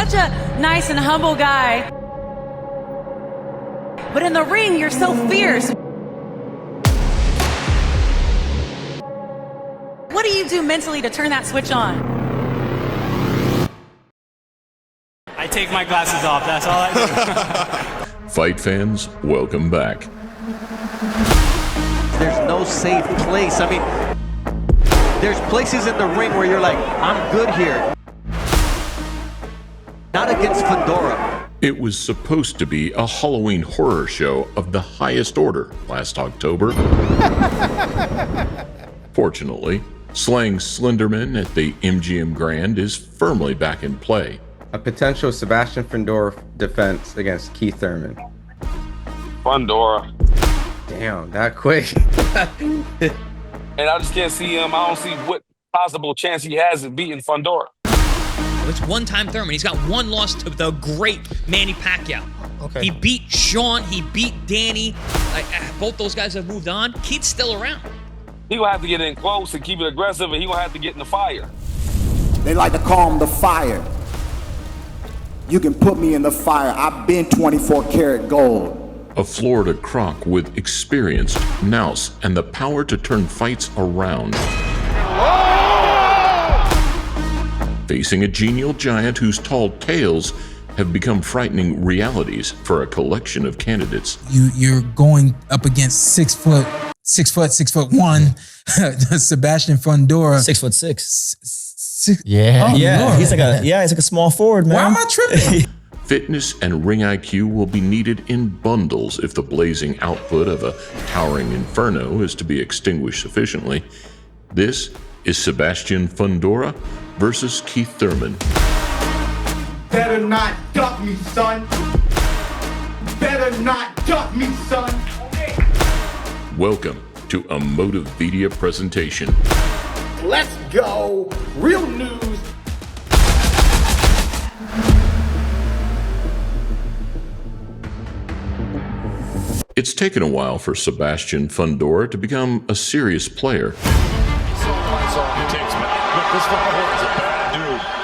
such a nice and humble guy. But in the ring, you're so fierce. What do you do mentally to turn that switch on? I take my glasses off, that's all I do. Fight fans, welcome back. There's no safe place. I mean, there's places in the ring where you're like, I'm good here. Not against Fundora. It was supposed to be a Halloween horror show of the highest order last October. Fortunately, slaying Slenderman at the MGM Grand is firmly back in play. A potential Sebastian Fundora defense against Keith Thurman. Fundora. Damn, that quick. And I just can't see him. I don't see what possible chance he has of beating Fundora. It's one-time Thurman. He's got one loss to the great Manny Pacquiao. Okay. He beat Sean. He beat Danny. Both those guys have moved on. Keith's still around. He gonna have to get in close and keep it aggressive, and he gonna have to get in the fire. They like to call him the fire. You can put me in the fire. I've been 24 karat gold. A Florida croc with experience, nous, and the power to turn fights around. Facing a genial giant whose tall tales have become frightening realities for a collection of candidates. You're going up against 6'1", Sebastian Fundora. 6'6". Yeah. Yeah. He's like a small forward, man. Why am I tripping? Fitness and ring IQ will be needed in bundles if the blazing output of a towering Inferno is to be extinguished sufficiently. This is Sebastian Fundora versus Keith Thurman. Better not duck me, son. Better not duck me, son. Welcome to a Motivedia presentation. Let's go. Real news. It's taken a while for Sebastian Fundora to become a serious player.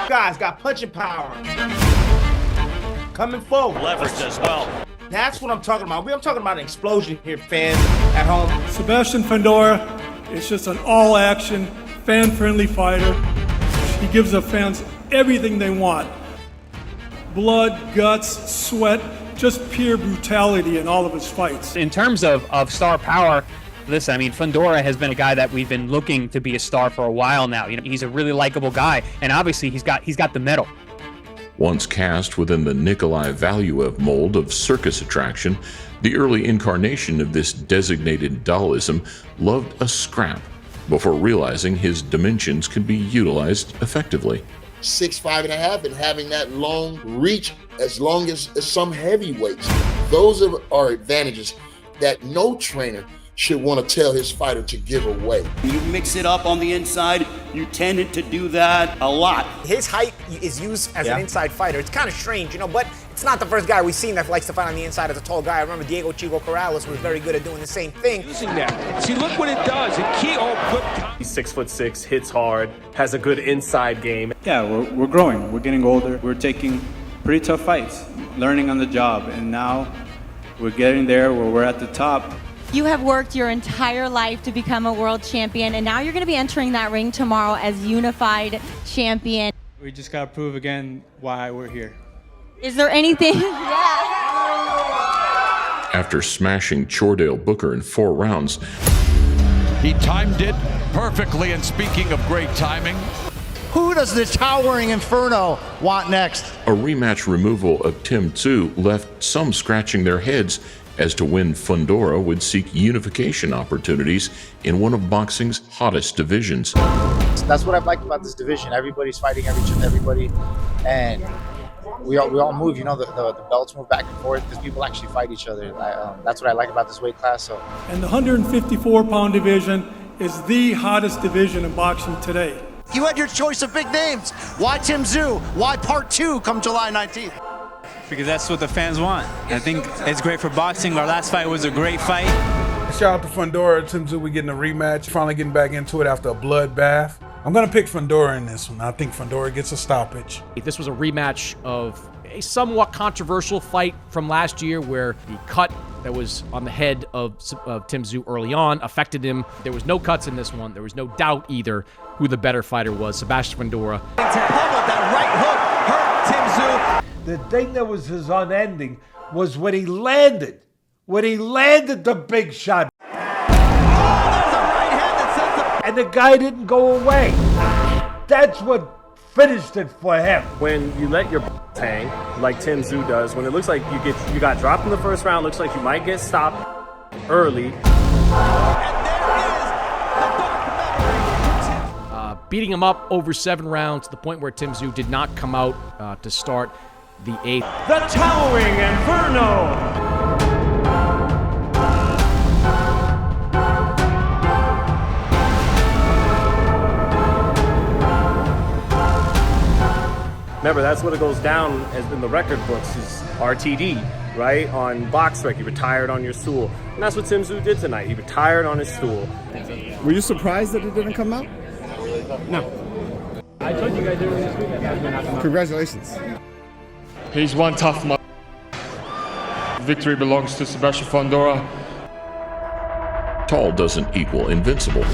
Guys got punching power. Coming forward. Leverage as well. That's what I'm talking about. I'm talking about an explosion here, fans at home. Sebastian Fundora is just an all-action, fan-friendly fighter. He gives the fans everything they want. Blood, guts, sweat, just pure brutality in all of his fights. In terms of star power, listen, I mean, Fundora has been a guy that we've been looking to be a star for a while now. You know, he's a really likable guy, and obviously he's got the medal. Once cast within the Nikolai Valuev mold of circus attraction, the early incarnation of this designated dollism loved a scrap before realizing his dimensions could be utilized effectively. 6'5.5" and having that long reach as long as some heavyweights. Those are advantages that no trainer should want to tell his fighter to give away. You mix it up on the inside, you tended to do that a lot. His height is used as an inside fighter. It's kind of strange, you know, but it's not the first guy we've seen that likes to fight on the inside as a tall guy. I remember Diego Chico Corrales was very good at doing the same thing. Using that. See, look what it does. He's 6'6", hits hard, has a good inside game. Yeah, we're growing. We're getting older. We're taking pretty tough fights, learning on the job, and now we're getting there where we're at the top. You have worked your entire life to become a world champion, and now you're going to be entering that ring tomorrow as unified champion. We just got to prove again why we're here. Is there anything? After smashing Chordale Booker in 4 rounds, he timed it perfectly, and speaking of great timing, who does the towering Inferno want next? A rematch removal of Tim Tszyu left some scratching their heads as to when Fundora would seek unification opportunities in one of boxing's hottest divisions. That's what I've liked about this division. Everybody's fighting everybody, and we all move. You know, the belts move back and forth because people actually fight each other. That's what I like about this weight class. So, and the 154-pound division is the hottest division in boxing today. You had your choice of big names. Why Tim Tszyu? Why Part 2 come July 19th? Because that's what the fans want. I think it's great for boxing. Our last fight was a great fight. Shout out to Fundora, Tim Tszyu. We're getting a rematch. Finally getting back into it after a bloodbath. I'm going to pick Fundora in this one. I think Fundora gets a stoppage. This was a rematch of a somewhat controversial fight from last year where the cut that was on the head of Tim Tszyu early on affected him. There was no cuts in this one. There was no doubt either who the better fighter was, Sebastian Fundora. That right hook hurt Tim Tszyu. The thing that was his unending was when he landed the big shot. And the guy didn't go away. That's what finished it for him. When you let your hang, like Tim Tszyu does, when it looks like you got dropped in the first round, looks like you might get stopped early. Beating him up over 7 rounds to the point where Tim Tszyu did not come out to start the 8th. The towering Inferno. Remember, that's what it goes down as in the record books is RTD, right? On BoxRec, you retired on your stool. And that's what Tim Tszyu did tonight. He retired on his stool. Were you surprised that it didn't come out? No. I told you guys earlier this week that. Congratulations. He's one tough Victory belongs to Sebastian Fundora. Tall doesn't equal invincible.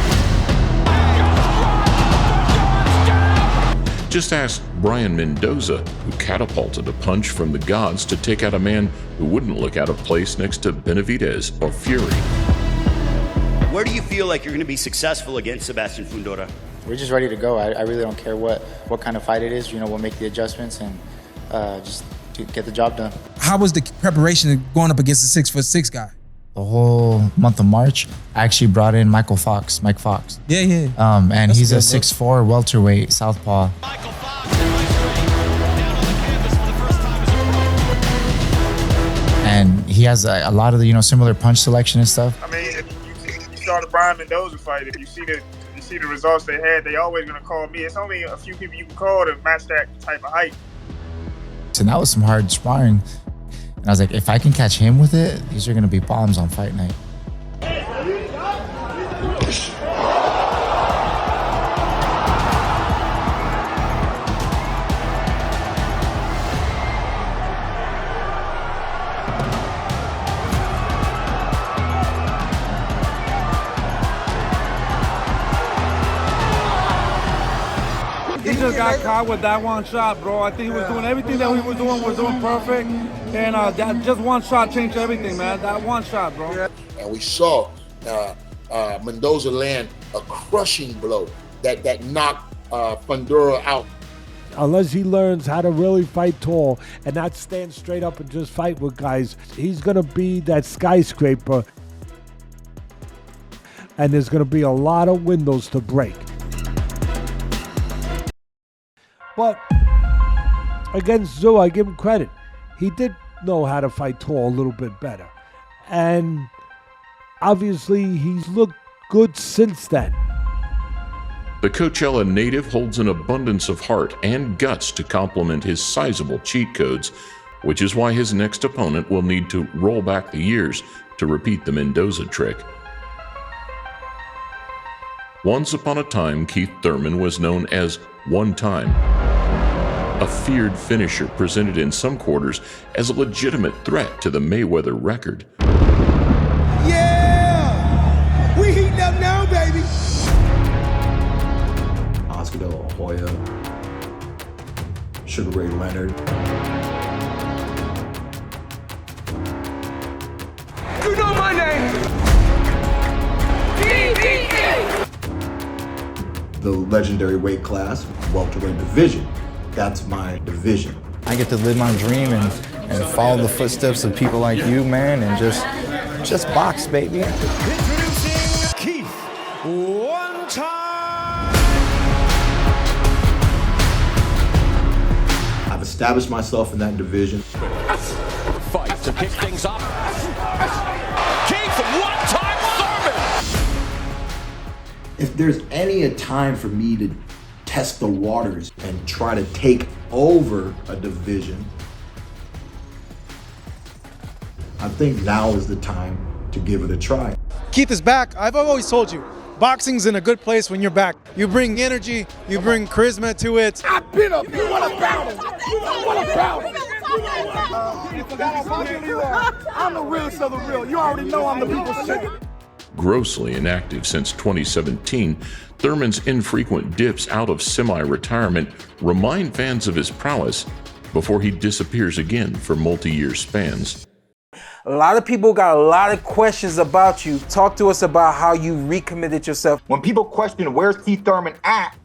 Just ask Brian Mendoza, who catapulted a punch from the gods to take out a man who wouldn't look out of place next to Benavidez or Fury. Where do you feel like you're going to be successful against Sebastian Fundora? We're just ready to go. I really don't care what kind of fight it is. We'll make the adjustments and just to get the job done. How was the preparation going up against a 6'6" guy? The whole month of March, I actually brought in Mike Fox. Yeah. And That's he's a good, 6'4" welterweight southpaw. And he has a lot of the similar punch selection and stuff. I mean, if you saw the Brian Mendoza fight, if you see the results they had, they always gonna call me. It's only a few people you can call to match that type of height. And that was some hard sparring. And I was like, if I can catch him with it, these are gonna be bombs on fight night. He just got caught with that one shot, bro. I think he was doing everything that we were doing perfect. And that just one shot changed everything, man. That one shot, bro. And we saw Mendoza land a crushing blow that knocked Fundora out. Unless he learns how to really fight tall and not stand straight up and just fight with guys, he's going to be that skyscraper. And there's going to be a lot of windows to break. But against Tszyu, I give him credit. He did know how to fight tall a little bit better. And obviously, he's looked good since then. The Coachella native holds an abundance of heart and guts to complement his sizable cheat codes, which is why his next opponent will need to roll back the years to repeat the Mendoza trick. Once upon a time, Keith Thurman was known as One Time, a feared finisher presented in some quarters as a legitimate threat to the Mayweather record. Yeah! We heating up now, baby! Oscar De La Hoya, Sugar Ray Leonard. You know my name! DDE! The legendary weight class, welterweight division. That's my division. I get to live my dream and follow the footsteps of people like you, man, and just box, baby. Introducing Keith One Time! I've established myself in that division. Fight to kick things up. Keith One Time Thurman! If there's any a time for me to test the waters and try to take over a division, I think now is the time to give it a try. Keith is back. I've always told you, boxing's in a good place when you're back. You bring energy, you bring charisma to it. I've been up here. What about him? What about him? I'm the realest of the real. You already know I'm the people's champion. Grossly inactive since 2017, Thurman's infrequent dips out of semi-retirement remind fans of his prowess before he disappears again for multi-year spans. A lot of people got a lot of questions about you. Talk to us about how you recommitted yourself. When people question where's Keith Thurman at,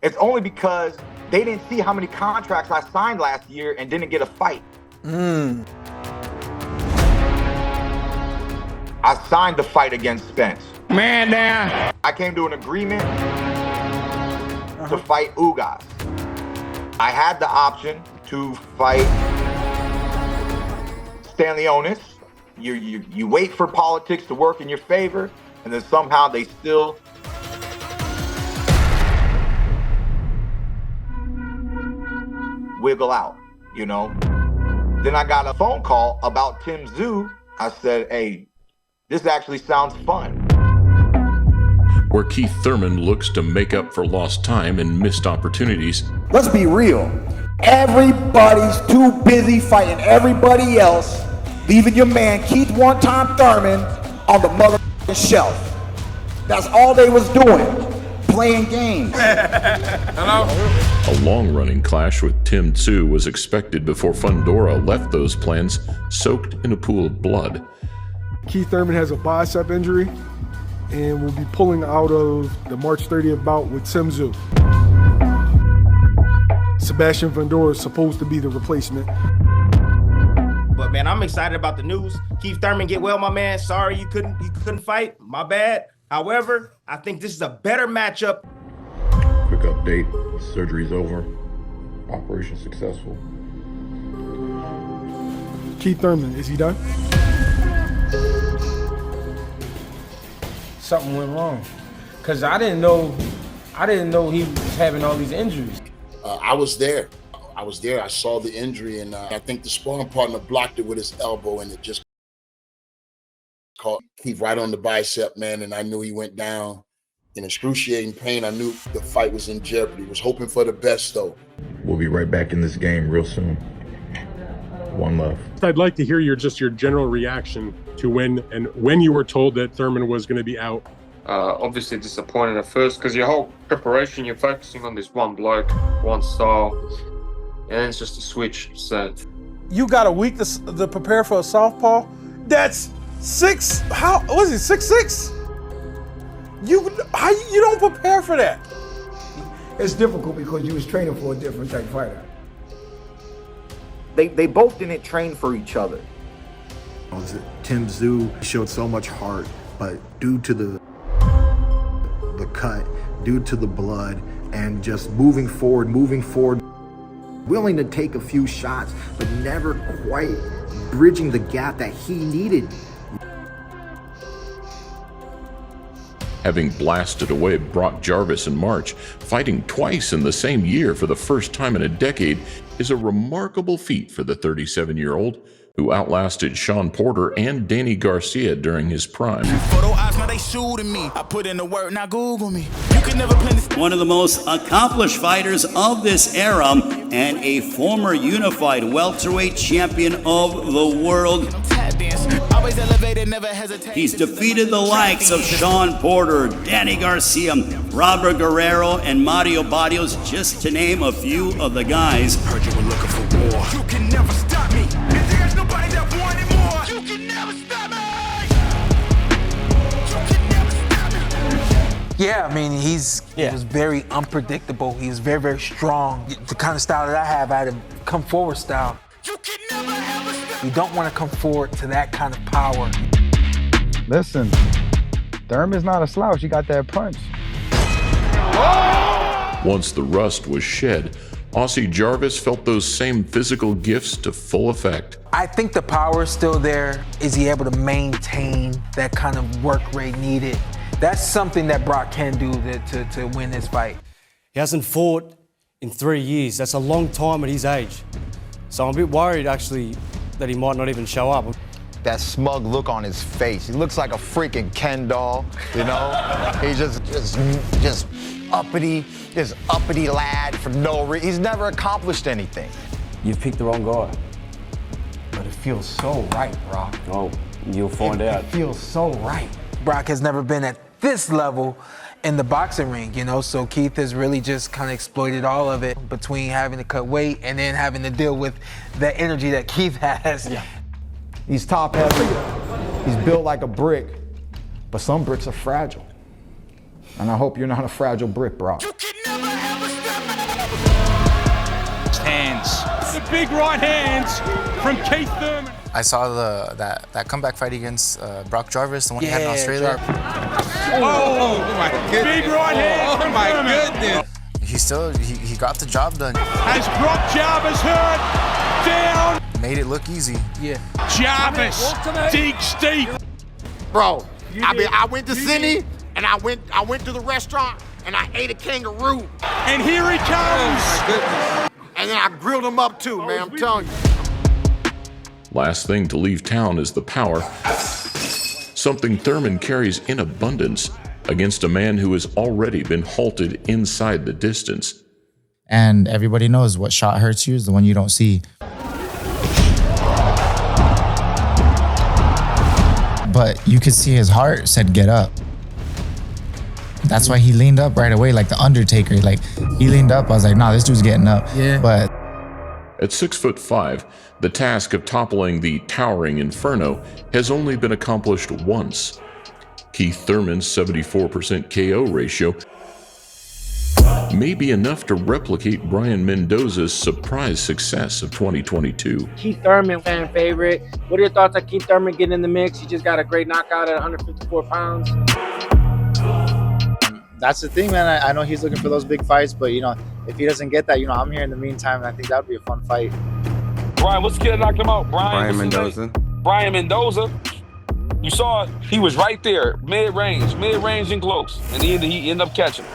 it's only because they didn't see how many contracts I signed last year and didn't get a fight. I signed the fight against Spence. Man down. I came to an agreement to fight Ugas. I had the option to fight Stanlionis. You wait for politics to work in your favor, and then somehow they still wiggle out, you know? Then I got a phone call about Tim Tszyu. I said, hey, this actually sounds fun. Where Keith Thurman looks to make up for lost time and missed opportunities. Let's be real. Everybody's too busy fighting everybody else, leaving your man Keith one-time Thurman on the motherfucking shelf. That's all they was doing, playing games. A long-running clash with Tim Tszyu was expected before Fundora left those plans soaked in a pool of blood. Keith Thurman has a bicep injury and will be pulling out of the March 30th bout with Tim Tszyu. Sebastian Fundora is supposed to be the replacement. But man, I'm excited about the news. Keith Thurman, get well, my man. Sorry you couldn't fight. My bad. However, I think this is a better matchup. Quick update, surgery's over. Operation successful. Keith Thurman, is he done? Something went wrong. Cause I didn't know he was having all these injuries. I was there. I saw the injury, and I think the sparring partner blocked it with his elbow, and it just caught Keith right on the bicep, man. And I knew he went down in excruciating pain. I knew the fight was in jeopardy. Was hoping for the best, though. We'll be right back in this game real soon. One love. I'd like to hear your general reaction to when you were told that Thurman was going to be out. Obviously disappointed at first because your whole preparation, you're focusing on this one bloke, one style, and it's just a switch set. You got a week to prepare for a southpaw? That's 6. How was it? 6'6"? You don't prepare for that. It's difficult because you was training for a different type fighter. They both didn't train for each other. Tim Tszyu showed so much heart, but due to the cut, due to the blood, and just moving forward, willing to take a few shots, but never quite bridging the gap that he needed. Having blasted away Brock Jarvis in March, fighting twice in the same year for the first time in a decade is a remarkable feat for the 37-year-old who outlasted Sean Porter and Danny Garcia during his prime. One of the most accomplished fighters of this era and a former unified welterweight champion of the world. He's defeated the likes of Sean Porter, Danny Garcia, Robert Guerrero, and Mario Barrios, just to name a few of the guys. Heard you were looking for war. You can never stop me. And there's nobody that wanted more. You can never stop me. You can never stop me. Yeah, I mean, he was very unpredictable. He was very, very strong. The kind of style that I have, I had a come forward style. You can never ever stop. You don't want to come forward to that kind of power. Listen, Thurman's not a slouch. He got that punch. Once the rust was shed, Aussie Jarvis felt those same physical gifts to full effect. I think the power is still there. Is he able to maintain that kind of work rate needed? That's something that Brock can do to win this fight. He hasn't fought in 3 years. That's a long time at his age. So I'm a bit worried, actually, that he might not even show up. that smug look on his face. He looks like a freaking Ken doll, you know? He's just uppity lad for no reason. He's never accomplished anything. You've picked the wrong guy. But it feels so right, Brock. Oh, you'll find out. It feels so right. Brock has never been at this level in the boxing ring, you know, so Keith has really just kind of exploited all of it between having to cut weight and then having to deal with the energy that Keith has. Yeah. He's top heavy. He's built like a brick, but some bricks are fragile. And I hope you're not a fragile brick, Brock. Hands. The big right hands from Keith Thurman. I saw that comeback fight against Brock Jarvis, the one he had in Australia. Oh my goodness. Big right hand from Thurman. He got the job done. As Brock Jarvis hurt down. Made it look easy. Yeah. Jarvis digs deep. Bro, I went to Sydney and I went to the restaurant and I ate a kangaroo. And here he comes. Oh my goodness. And then I grilled him up too, man, I'm telling you. Last thing to leave town is the power, something Thurman carries in abundance against a man who has already been halted inside the distance. And everybody knows what shot hurts you is the one you don't see. But you could see his heart said, get up. That's why he leaned up right away, like the Undertaker. Like, he leaned up, I was like, nah, this dude's getting up. Yeah. But at 6'5", the task of toppling the towering Inferno has only been accomplished once. Keith Thurman's 74% KO ratio may be enough to replicate Brian Mendoza's surprise success of 2022. Keith Thurman, fan favorite. What are your thoughts on Keith Thurman getting in the mix? He just got a great knockout at 154 pounds. that's the thing, man. I know he's looking for those big fights, but, you know, if he doesn't get that, you know, I'm here in the meantime, and I think that would be a fun fight. Brian, what's the kid that knocked him out? Brian Mendoza. Brian Mendoza. You saw it. He was right there, mid-range and close, and he ended up catching.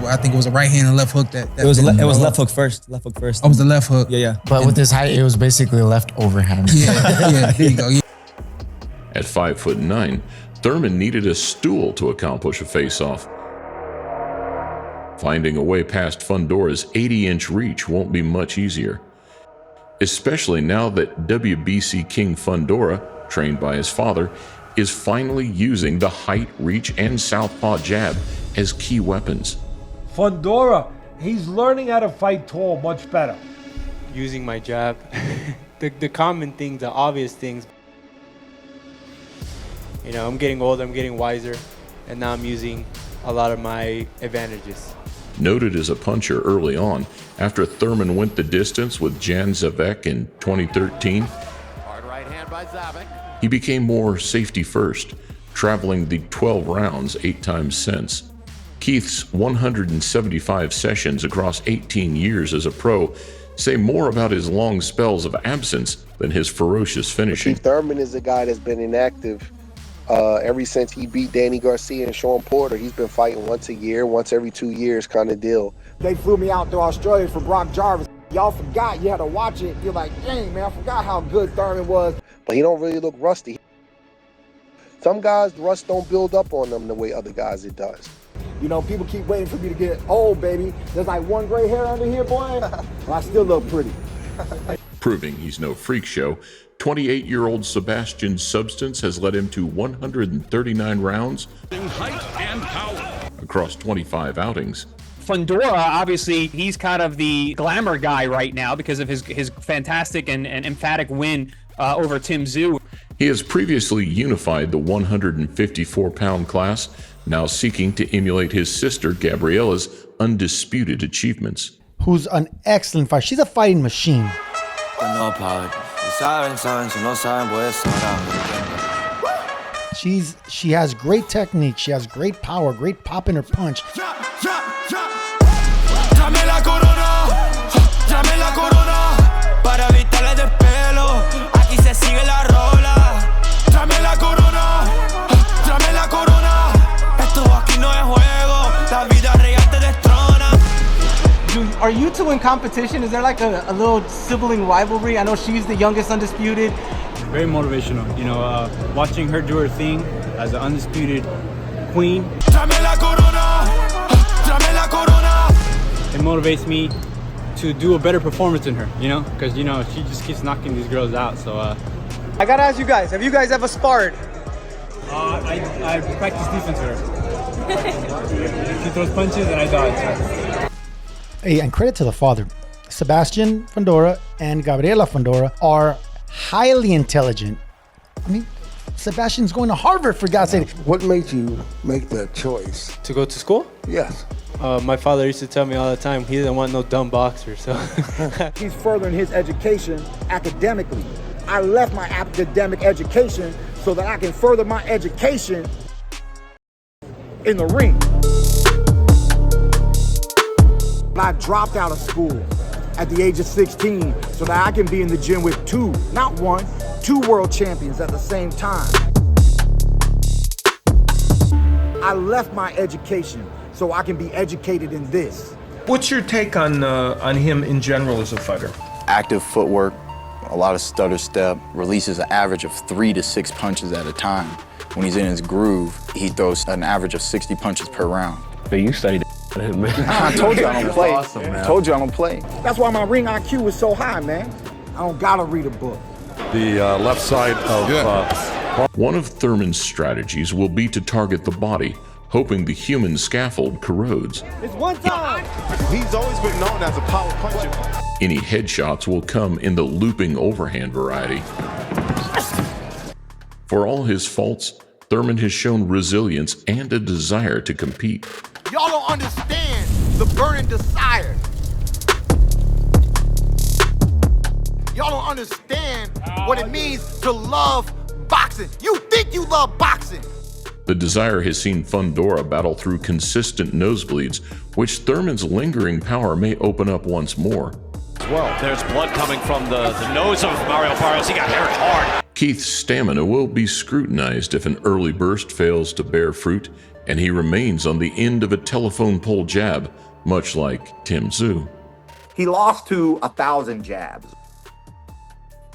Well, I think it was a right hand and left hook that it was left hook first. Left hook first. Oh, it was the left hook. Yeah. But with his height, it was basically left overhand. Yeah, here you go. Yeah. At 5'9", Thurman needed a stool to accomplish a face-off. Finding a way past Fundora's 80-inch reach won't be much easier, especially now that WBC King Fundora, trained by his father, is finally using the height, reach, and southpaw jab as key weapons. Fundora, he's learning how to fight tall much better. Using my jab, the common things, the obvious things. You know, I'm getting older, I'm getting wiser, and now I'm using a lot of my advantages. Noted as a puncher early on, after Thurman went the distance with Jan Zavek in 2013, hard right hand by Zavek. He became more safety first, traveling the 12 rounds 8 times since. Keith's 175 sessions across 18 years as a pro say more about his long spells of absence than his ferocious finishing. Keith Thurman is a guy that's been inactive ever since he beat Danny Garcia and Sean Porter. He's been fighting once a year, once every 2 years kind of deal. They flew me out to Australia for Brock Jarvis. Y'all forgot, you had to watch it. You're like, dang, man, I forgot how good Thurman was. But he don't really look rusty. Some guys, rust don't build up on them the way other guys it does. You know, people keep waiting for me to get old, baby. There's like one gray hair under here, boy. Well, I still look pretty. Proving he's no freak show, 28-year-old Sebastian's substance has led him to 139 rounds height and power across 25 outings. Fundora, obviously, he's kind of the glamour guy right now because of his fantastic and emphatic win over Tim Tszyu. He has previously unified the 154-pound class, now seeking to emulate his sister Gabriella's undisputed achievements. Who's an excellent fighter. She's a fighting machine. She has great technique. She has great power, great pop in her punch. Are you two in competition? Is there like a little sibling rivalry? I know she's the youngest undisputed. Very motivational. You know, watching her do her thing as an undisputed queen. It motivates me to do a better performance than her, you know, because, you know, she just keeps knocking these girls out. So I gotta ask you guys, have you guys ever sparred? I practice defense with her. She throws punches and I dodge. Hey, and credit to the father. Sebastian Fundora and Gabriela Fundora are highly intelligent. I mean, Sebastian's going to Harvard, for God's sake. What made you make that choice? To go to school? Yes. My father used to tell me all the time, he didn't want no dumb boxer, so. He's furthering his education academically. I left my academic education so that I can further my education in the ring. I dropped out of school at the age of 16 so that I can be in the gym with two world champions at the same time. I left my education so I can be educated in this. What's your take on him in general as a fighter? Active footwork, a lot of stutter step, releases an average of 3 to 6 punches at a time. When he's in his groove, he throws an average of 60 punches per round. But you studied man. I told you I don't play. Awesome, man. Told you I don't play. That's why my ring IQ is so high, man. I don't gotta read a book. The left side of... One of Thurman's strategies will be to target the body, hoping the human scaffold corrodes. It's one time! He's always been known as a power puncher. Any headshots will come in the looping overhand variety. For all his faults, Thurman has shown resilience and a desire to compete. Y'all don't understand the burning desire. Y'all don't understand what it means to love boxing. You think you love boxing. The desire has seen Fundora battle through consistent nosebleeds, which Thurman's lingering power may open up once more. Well, there's blood coming from the nose of Mario Barrios. He got hit hard. Keith's stamina will be scrutinized if an early burst fails to bear fruit, and he remains on the end of a telephone pole jab, much like Tim Tszyu. He lost to 1,000 jabs.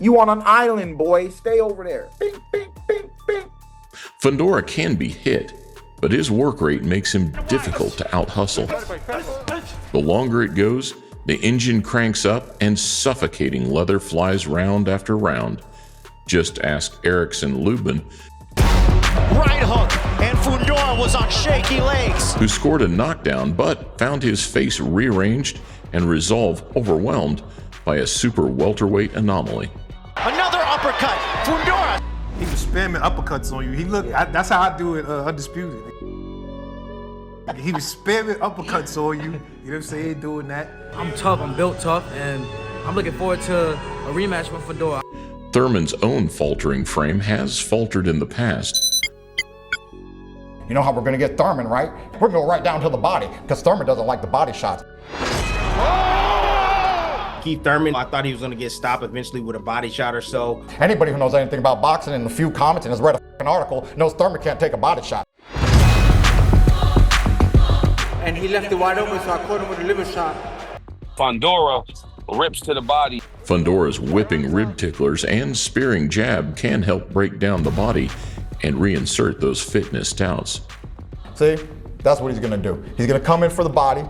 You on an island, boy. Stay over there. Bing, bing, bing, bing. Fundora can be hit, but his work rate makes him difficult to out-hustle. The longer it goes, the engine cranks up and suffocating leather flies round after round. Just ask Erickson Lubin, Right hook, and Fundora was on shaky legs. who scored a knockdown but found his face rearranged and resolve overwhelmed by a super welterweight anomaly. Another uppercut. Fundora. He was spamming uppercuts on you. He looked. That's how I do it. Undisputed. He was spamming uppercuts on you. You know what I'm saying? Doing that. I'm tough, I'm built tough, and I'm looking forward to a rematch with Fundora. Thurman's own faltering frame has faltered in the past. You know how we're gonna get Thurman, right? We're gonna go right down to the body, because Thurman doesn't like the body shots. Keith Thurman, I thought he was going to get stopped eventually with a body shot or so. Anybody who knows anything about boxing in a few comments and has read an article knows Thurman can't take a body shot. And he left it wide open, so I caught him with a liver shot. Fundora rips to the body. Fundora's whipping rib ticklers and spearing jab can help break down the body and reinsert those fitness touts. See, that's what he's gonna do. He's gonna come in for the body.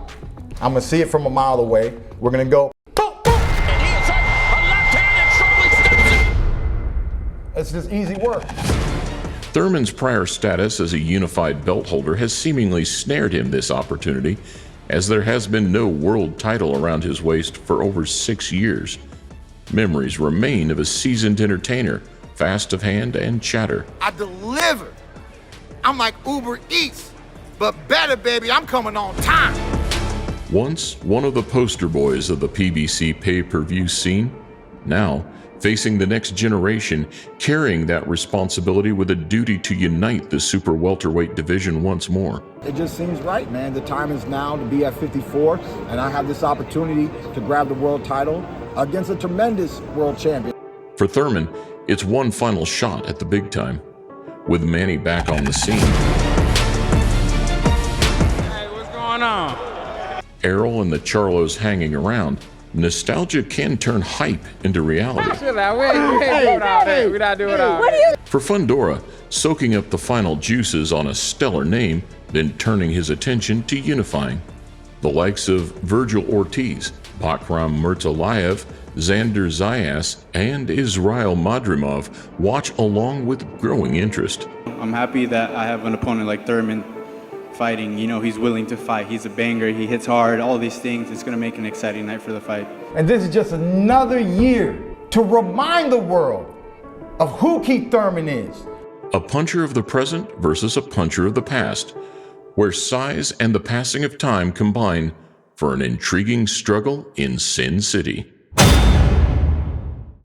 I'm gonna see it from a mile away. We're gonna go. It's just easy work. Thurman's prior status as a unified belt holder has seemingly snared him this opportunity, as there has been no world title around his waist for over 6 years. Memories remain of a seasoned entertainer, fast of hand and chatter. I deliver. I'm like Uber Eats, but better, baby. I'm coming on time. Once one of the poster boys of the PBC pay-per-view scene, now facing the next generation, carrying that responsibility with a duty to unite the super welterweight division once more. It just seems right, man. The time is now to be at 54, and I have this opportunity to grab the world title against a tremendous world champion. For Thurman, it's one final shot at the big time. With Manny back on the scene, Hey, what's going on? Errol and the Charlos hanging around, nostalgia can turn hype into reality. We're not doing all that. For Fundora, soaking up the final juices on a stellar name, then turning his attention to unifying. The likes of Virgil Ortiz, Bakram Murtalayev, Xander Zayas, and Israel Madrimov watch along with growing interest. I'm happy that I have an opponent like Thurman fighting. You know, he's willing to fight. He's a banger. He hits hard. All these things. It's going to make an exciting night for the fight. And this is just another year to remind the world of who Keith Thurman is. A puncher of the present versus a puncher of the past, where size and the passing of time combine for an intriguing struggle in Sin City.